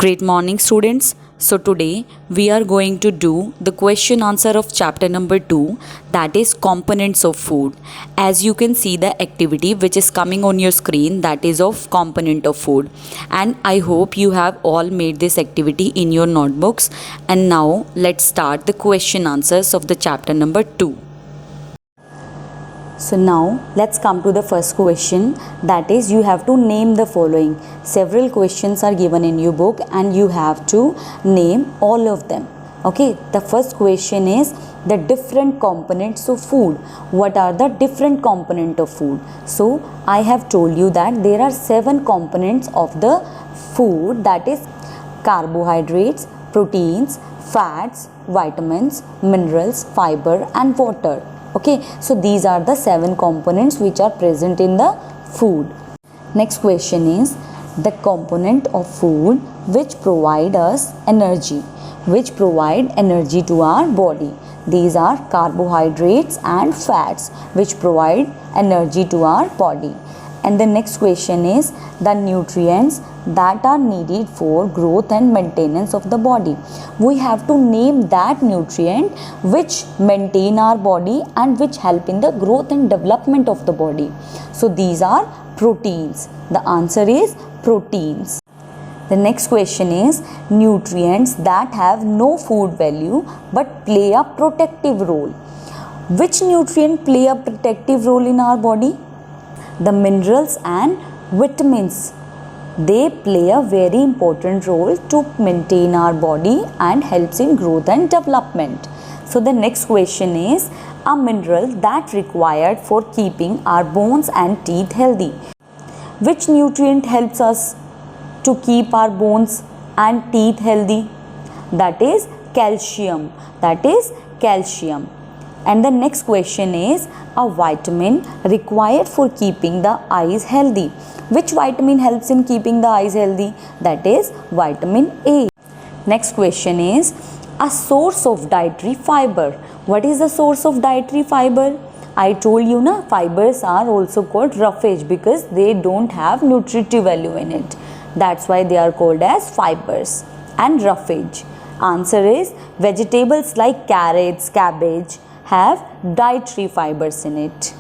Great morning, students. So, today we are going to do the question answer of chapter number 2, that is components of food. As you can see, the activity which is coming on your screen, that is of component of food. And I hope you have all made this activity in your notebooks. And now let's start the question answers of the chapter number 2. So now let's come to the first question, that is you have to name the following. Several questions are given in your book and you have to name all of them. Okay, the first question is the different components of food. What are the different components of food? So I have told you that there are 7 components of the food, that is carbohydrates, proteins, fats, vitamins, minerals, fiber and water. Okay, so these are the 7 components which are present in the food. Next question is the component of food which provide us energy, to our body. These are carbohydrates and fats which provide energy to our body. And the next question is the nutrients that are needed for growth and maintenance of the body. We have to name that nutrient which maintain our body and which help in the growth and development of the body. So these are proteins. The answer is proteins. The next question is nutrients that have no food value but play a protective role. Which nutrient play a protective role in our body? The minerals and vitamins. They play a very important role to maintain our body and helps in growth and development. So the next question is a mineral that required for keeping our bones and teeth healthy. Which nutrient helps us to keep our bones and teeth healthy? That is calcium. And the next question is a vitamin required for keeping the eyes healthy. Which vitamin helps in keeping the eyes healthy? That is vitamin A. Next question is a source of dietary fiber. What is the source of dietary fiber? I told you na, fibers are also called roughage because they don't have nutritive value in it. That's why they are called as fibers and roughage. Answer is vegetables like carrots, cabbage have dietary fibers in it.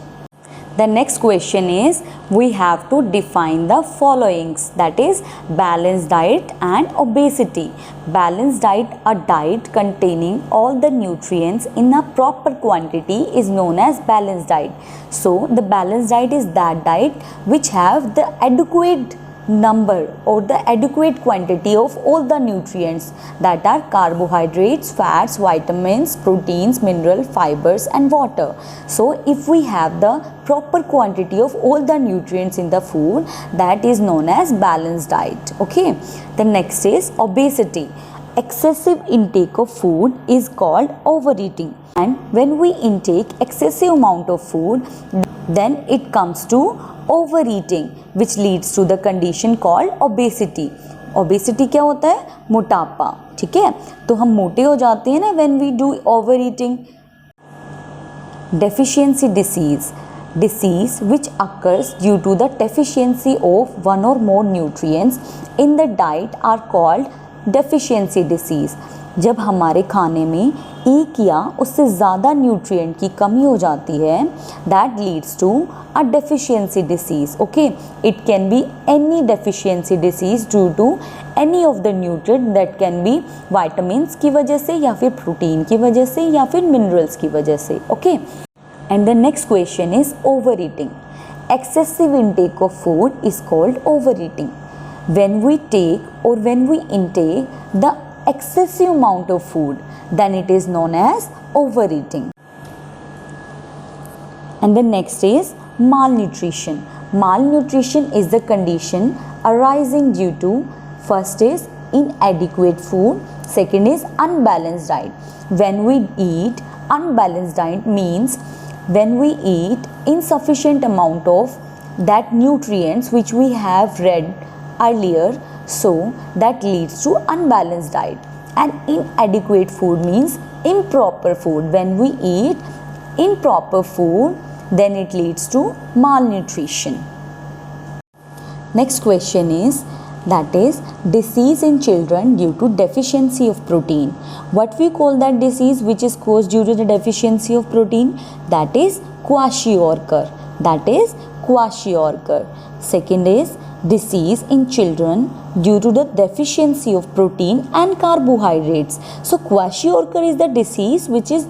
The next question is we have to define the followings, that is balanced diet and obesity. Balanced diet, a diet containing all the nutrients in a proper quantity, is known as balanced diet. So the balanced diet is that diet which have the adequate number or the adequate quantity of all the nutrients, that are carbohydrates, fats, vitamins, proteins, mineral, fibers and water. So if we have the proper quantity of all the nutrients in the food, that is known as balanced diet. Okay, the next is obesity. Excessive intake of food is called overeating, and when we intake excessive amount of food, then it comes to overeating, which leads to the condition called obesity. Obesity क्या होता है? मोटापा. ठीक है, तो हम मोटे हो जाते हैं ना when we do overeating. Deficiency disease which occurs due to the deficiency of one or more nutrients in the diet are called deficiency disease. जब हमारे खाने में एक या उससे ज़्यादा न्यूट्रिएंट की कमी हो जाती है, that leads to a deficiency disease. Okay, it can be any deficiency disease due to any of the nutrient, that can be vitamins की वजह से या फिर प्रोटीन की वजह से या फिर मिनरल्स की वजह से. Okay, and the next question is overeating. Excessive intake of food is called overeating. When we take or when we intake the excessive amount of food, then it is known as overeating. And the next is malnutrition. Malnutrition is the condition arising due to, first is inadequate food, second is unbalanced diet. When we eat unbalanced diet means when we eat insufficient amount of that nutrients which we have read earlier, so that leads to unbalanced diet. And inadequate food means improper food. When we eat improper food, then it leads to malnutrition. Next question is that is disease in children due to deficiency of protein. What we call that disease which is caused due to the deficiency of protein? That is kwashiorkor. That is kwashiorkor. Second is disease in children due to the deficiency of protein and carbohydrates. So kwashiorkor is the disease which is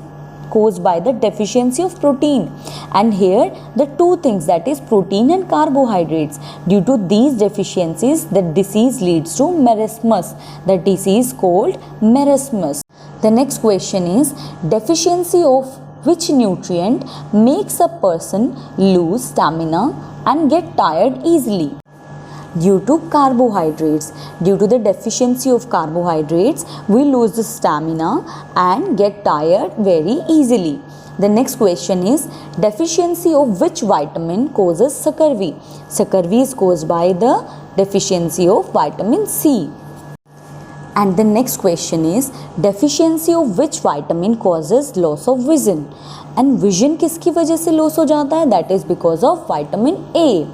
caused by the deficiency of protein, and here the two things, that is protein and carbohydrates, due to these deficiencies the disease leads to marasmus, the disease called marasmus. The next question is deficiency of which nutrient makes a person lose stamina and get tired easily? Due to carbohydrates. Due to the deficiency of carbohydrates, we lose the stamina and get tired very easily. The next question is deficiency of which vitamin causes scurvy? Scurvy is caused by the deficiency of vitamin C. And the next question is deficiency of which vitamin causes loss of vision? And vision किसकी वजह से loss हो जाता है? That is because of vitamin A.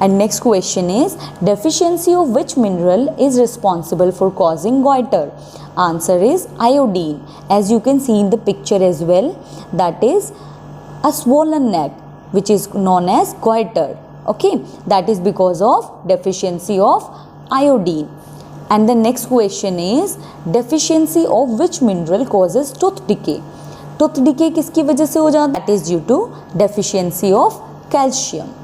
And next question is deficiency of which mineral is responsible for causing goiter? Answer is iodine. As you can see in the picture as well, that is a swollen neck which is known as goiter. Okay, that is because of deficiency of iodine. And the next question is deficiency of which mineral causes tooth decay? Tooth decay किसकी वजह से हो जाता है? That is due to deficiency of calcium.